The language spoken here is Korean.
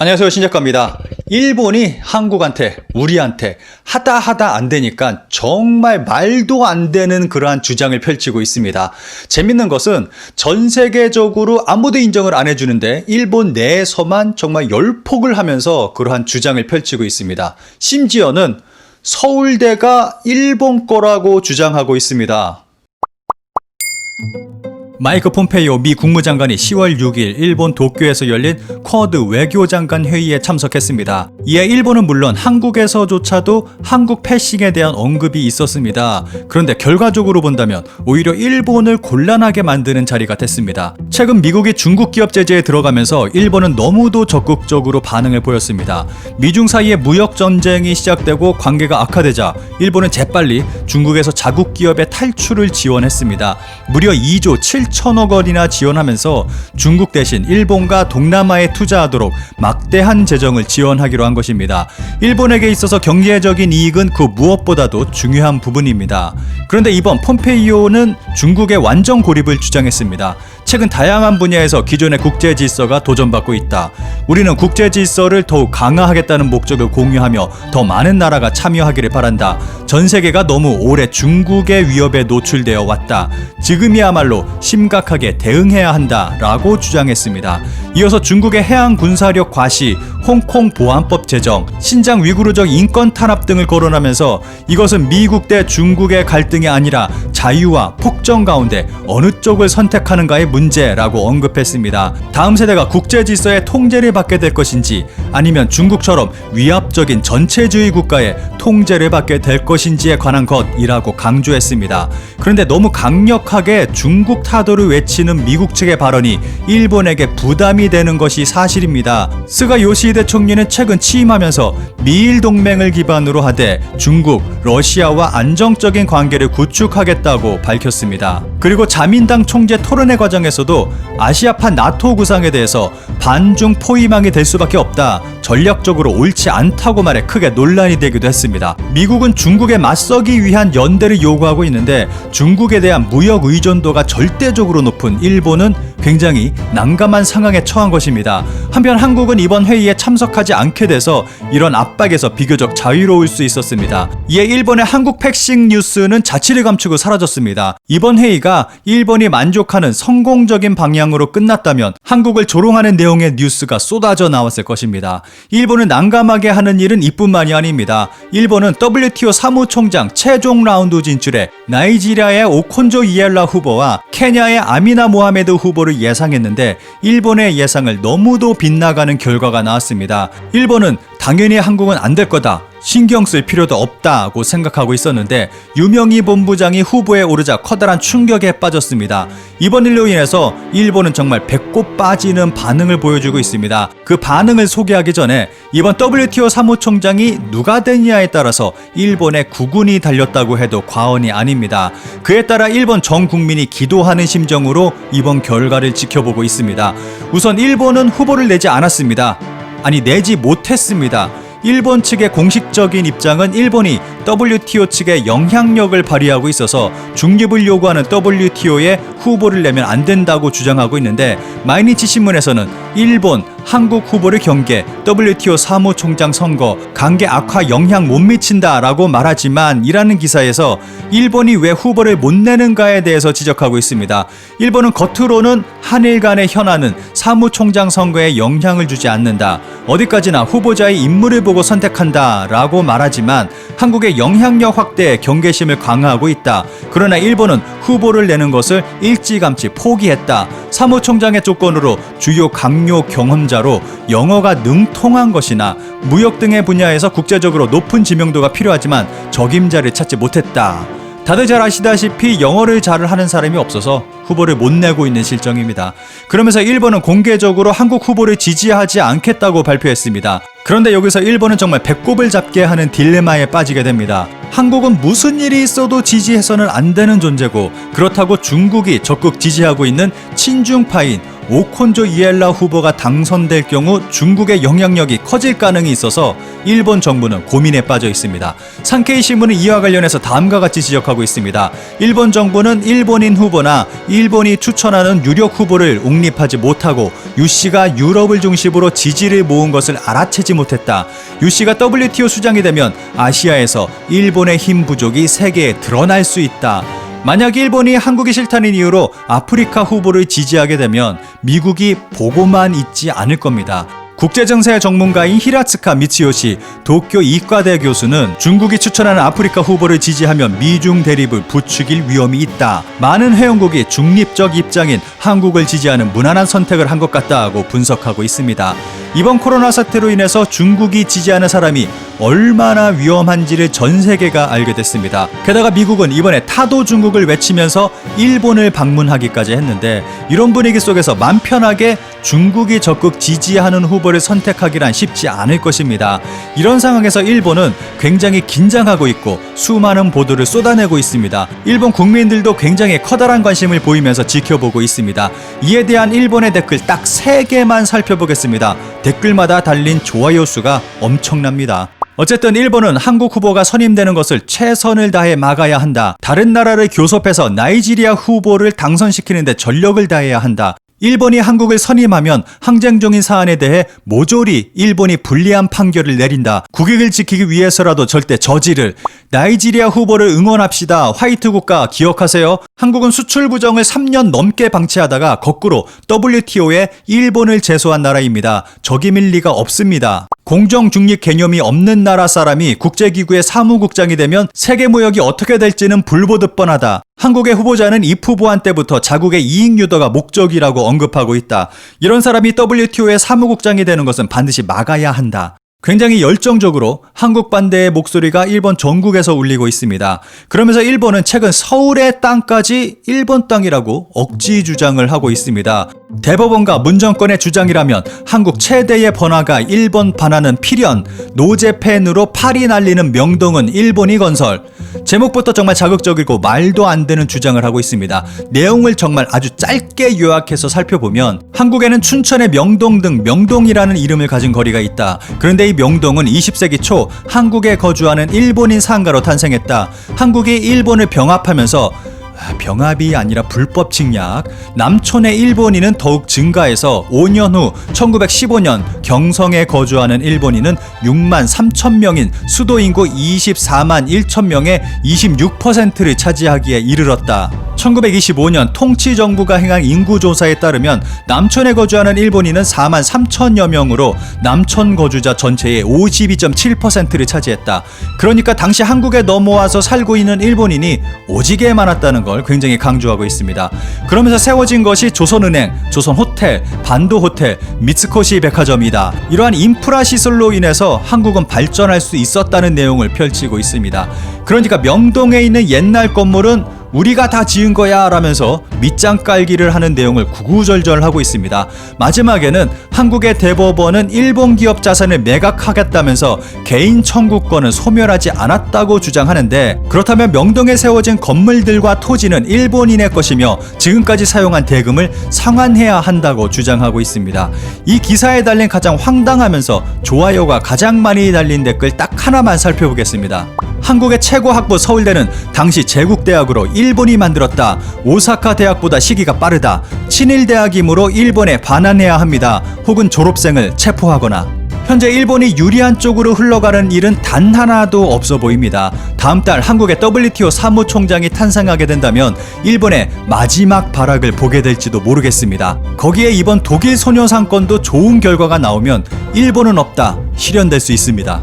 안녕하세요, 신작가입니다. 일본이 한국한테, 우리한테 하다 안 되니까 정말 말도 안 되는 그러한 주장을 펼치고 있습니다. 재밌는 것은 전 세계적으로 아무도 인정을 안 해주는데 일본 내에서만 정말 열폭을 하면서 그러한 주장을 펼치고 있습니다. 심지어는 서울대가 일본 거라고 주장하고 있습니다. 마이크 폼페이오 미 국무장관이 10월 6일 일본 도쿄에서 열린 쿼드 외교장관 회의에 참석했습니다. 이에 일본은 물론 한국에서조차도 한국 패싱에 대한 언급이 있었습니다. 그런데 결과적으로 본다면 오히려 일본을 곤란하게 만드는 자리가 됐습니다. 최근 미국이 중국 기업 제재에 들어가면서 일본은 너무도 적극적으로 반응을 보였습니다. 미중 사이에 무역 전쟁이 시작되고 관계가 악화되자 일본은 재빨리 중국에서 자국 기업의 탈출을 지원했습니다. 무려 2조 7천억 원이나 지원하면서 중국 대신 일본과 동남아에 투자하도록 막대한 재정을 지원하기로 한 것입니다. 일본에게 있어서 경제적인 이익은 그 무엇보다도 중요한 부분입니다. 그런데 이번 폼페이오는 중국의 완전 고립을 주장했습니다. 최근 다양한 분야에서 기존의 국제 질서가 도전받고 있다. 우리는 국제 질서를 더욱 강화하겠다는 목적을 공유하며 더 많은 나라가 참여하기를 바란다. 전 세계가 너무 오래 중국의 위협에 노출되어 왔다. 지금이야말로 심각하게 대응해야 한다 라고 주장했습니다. 이어서 중국의 해양 군사력 과시, 홍콩 보안법 제정, 신장 위구르적 인권 탄압 등을 거론하면서 이것은 미국 대 중국의 갈등이 아니라 자유와 폭정 가운데 어느 쪽을 선택하는가의 문제라고 언급했습니다. 다음 세대가 국제 질서의 통제를 받게 될 것인지 아니면 중국처럼 위압적인 전체주의 국가의 통제를 받게 될 것인지에 관한 것이라고 강조했습니다. 그런데 너무 강력하게 중국 타도를 외치는 미국 측의 발언이 일본에게 부담이 되는 것이 사실입니다. 스가 요시히데 총리는 최근 취임하면서 미일 동맹을 기반으로 하되 중국, 러시아와 안정적인 관계를 구축하겠다고 밝혔습니다. 그리고 자민당 총재 토론회 과정에서도 아시아판 나토 구상에 대해서 반중 포위망이 될 수밖에 없다. 전략적으로 옳지 않다고 말해 크게 논란이 되기도 했습니다. 미국은 중국에 맞서기 위한 연대를 요구하고 있는데 중국에 대한 무역 의존도가 절대적으로 높은 일본은 굉장히 난감한 상황에 처한 것입니다. 한편 한국은 이번 회의에 참석하지 않게 돼서 이런 압박에서 비교적 자유로울 수 있었습니다. 이에 일본의 한국 패싱 뉴스는 자취를 감추고 사라졌습니다. 이번 회의가 일본이 만족하는 성공적인 방향으로 끝났다면 한국을 조롱하는 내용의 뉴스가 쏟아져 나왔을 것입니다. 일본을 난감하게 하는 일은 이뿐만이 아닙니다. 일본은 WTO 사무총장 최종 라운드 진출에 나이지리아의 오콘조 이엘라 후보와 케냐의 아미나 모하메드 후보를 예상했는데 일본의 예상을 너무도 빗나가는 결과가 나왔습니다. 일본은 당연히 한국은 안 될 거다, 신경 쓸 필요도 없다고 생각하고 있었는데 유명희 본부장이 후보에 오르자 커다란 충격에 빠졌습니다. 이번 일로 인해서 일본은 정말 배꼽 빠지는 반응을 보여주고 있습니다. 그 반응을 소개하기 전에 이번 WTO 사무총장이 누가 되느냐에 따라서 일본의 국운이 달렸다고 해도 과언이 아닙니다. 그에 따라 일본 전 국민이 기도하는 심정으로 이번 결과를 지켜보고 있습니다. 우선 일본은 후보를 내지 않았습니다. 아니, 내지 못했습니다. 일본 측의 공식적인 입장은 일본이 WTO 측에 영향력을 발휘하고 있어서 중립을 요구하는 WTO에 후보를 내면 안 된다고 주장하고 있는데 마이니치 신문에서는 일본, 한국 후보를 경계, WTO 사무총장 선거, 관계 악화 영향 못 미친다라고 말하지만 이라는 기사에서 일본이 왜 후보를 못 내는가에 대해서 지적하고 있습니다. 일본은 겉으로는 한일 간의 현안은 사무총장 선거에 영향을 주지 않는다, 어디까지나 후보자의 인물을 보고 선택한다 라고 말하지만 한국의 영향력 확대에 경계심을 강화하고 있다. 그러나 일본은 후보를 내는 것을 일찌감치 포기했다. 사무총장의 조건으로 주요 강요 경험자로 영어가 능통한 것이나 무역 등의 분야에서 국제적으로 높은 지명도가 필요하지만 적임자를 찾지 못했다. 다들 잘 아시다시피 영어를 잘 하는 사람이 없어서 후보를 못 내고 있는 실정입니다. 그러면서 일본은 공개적으로 한국 후보를 지지하지 않겠다고 발표했습니다. 그런데 여기서 일본은 정말 배꼽을 잡게 하는 딜레마에 빠지게 됩니다. 한국은 무슨 일이 있어도 지지해서는 안 되는 존재고, 그렇다고 중국이 적극 지지하고 있는 친중파인 오콘조 이엘라 후보가 당선될 경우 중국의 영향력이 커질 가능이 있어서 일본 정부는 고민에 빠져 있습니다. 산케이 신문은 이와 관련해서 다음과 같이 지적하고 있습니다. 일본 정부는 일본인 후보나 일본이 추천하는 유력 후보를 옹립하지 못하고 유 씨가 유럽을 중심으로 지지를 모은 것을 알아채지 못했다. 유 씨가 WTO 수장이 되면 아시아에서 일본의 힘 부족이 세계에 드러날 수 있다. 만약 일본이 한국이 싫다는 이유로 아프리카 후보를 지지하게 되면 미국이 보고만 있지 않을 겁니다. 국제정세 전문가인 히라츠카 미츠요시 도쿄 이과대 교수는 중국이 추천하는 아프리카 후보를 지지하면 미중 대립을 부추길 위험이 있다. 많은 회원국이 중립적 입장인 한국을 지지하는 무난한 선택을 한 것 같다고 분석하고 있습니다. 이번 코로나 사태로 인해서 중국이 지지하는 사람이 얼마나 위험한지를 전 세계가 알게 됐습니다. 게다가 미국은 이번에 타도 중국을 외치면서 일본을 방문하기까지 했는데 이런 분위기 속에서 맘 편하게 중국이 적극 지지하는 후보를 선택하기란 쉽지 않을 것입니다. 이런 상황에서 일본은 굉장히 긴장하고 있고 수많은 보도를 쏟아내고 있습니다. 일본 국민들도 굉장히 커다란 관심을 보이면서 지켜보고 있습니다. 이에 대한 일본의 댓글 딱 3개만 살펴보겠습니다. 댓글마다 달린 좋아요 수가 엄청납니다. 어쨌든 일본은 한국 후보가 선임되는 것을 최선을 다해 막아야 한다. 다른 나라를 교섭해서 나이지리아 후보를 당선시키는데 전력을 다해야 한다. 일본이 한국을 선임하면 항쟁 중인 사안에 대해 모조리 일본이 불리한 판결을 내린다. 국익을 지키기 위해서라도 절대 저지를. 나이지리아 후보를 응원합시다. 화이트 국가 기억하세요. 한국은 수출 부정을 3년 넘게 방치하다가 거꾸로 WTO에 일본을 제소한 나라입니다. 적이 밀 리가 없습니다. 공정 중립 개념이 없는 나라 사람이 국제기구의 사무국장이 되면 세계무역이 어떻게 될지는 불보듯 뻔하다. 한국의 후보자는 이 후보한 때부터 자국의 이익 유도가 목적이라고 언급하고 있다. 이런 사람이 WTO의 사무국장이 되는 것은 반드시 막아야 한다. 굉장히 열정적으로 한국 반대의 목소리가 일본 전국에서 울리고 있습니다. 그러면서 일본은 최근 서울의 땅까지 일본 땅이라고 억지 주장을 하고 있습니다. 대법원과 문정권의 주장이라면 한국 최대의 번화가 일본 반환은 필연, 노제펜으로 팔이 날리는 명동은 일본이 건설. 제목부터 정말 자극적이고 말도 안 되는 주장을 하고 있습니다. 내용을 정말 아주 짧게 요약해서 살펴보면 한국에는 춘천의 명동 등 명동이라는 이름을 가진 거리가 있다. 그런데 이 명동은 20세기 초 한국에 거주하는 일본인 상가로 탄생했다. 한국이 일본을 병합하면서 병합이 아니라 불법 침략, 남촌의 일본인은 더욱 증가해서 5년 후 1915년 경성에 거주하는 일본인은 6만 3천 명인 수도 인구 24만 1천 명의 26%를 차지하기에 이르렀다. 1925년 통치정부가 행한 인구조사에 따르면 남촌에 거주하는 일본인은 4만 3천여 명으로 남촌 거주자 전체의 52.7%를 차지했다. 그러니까 당시 한국에 넘어와서 살고 있는 일본인이 오지게 많았다는 걸 굉장히 강조하고 있습니다. 그러면서 세워진 것이 조선은행, 조선호텔, 반도호텔, 미츠코시 백화점이다. 이러한 인프라 시설로 인해서 한국은 발전할 수 있었다는 내용을 펼치고 있습니다. 그러니까 명동에 있는 옛날 건물은 우리가 다 지은 거야 라면서 밑장 깔기를 하는 내용을 구구절절 하고 있습니다. 마지막에는 한국의 대법원은 일본 기업 자산을 매각하겠다면서 개인 청구권은 소멸하지 않았다고 주장하는데, 그렇다면 명동에 세워진 건물들과 토지는 일본인의 것이며 지금까지 사용한 대금을 상환해야 한다고 주장하고 있습니다. 이 기사에 달린 가장 황당하면서 좋아요가 가장 많이 달린 댓글 딱 하나만 살펴보겠습니다. 한국의 최고 학부 서울대는 당시 제국대학으로 일본이 만들었다. 오사카 대학보다 시기가 빠르다. 친일대학이므로 일본에 반환해야 합니다. 혹은 졸업생을 체포하거나. 현재 일본이 유리한 쪽으로 흘러가는 일은 단 하나도 없어 보입니다. 다음 달 한국의 WTO 사무총장이 탄생하게 된다면 일본의 마지막 발악을 보게 될지도 모르겠습니다. 거기에 이번 독일 소녀 상권도 좋은 결과가 나오면 일본은 없다 실현될 수 있습니다.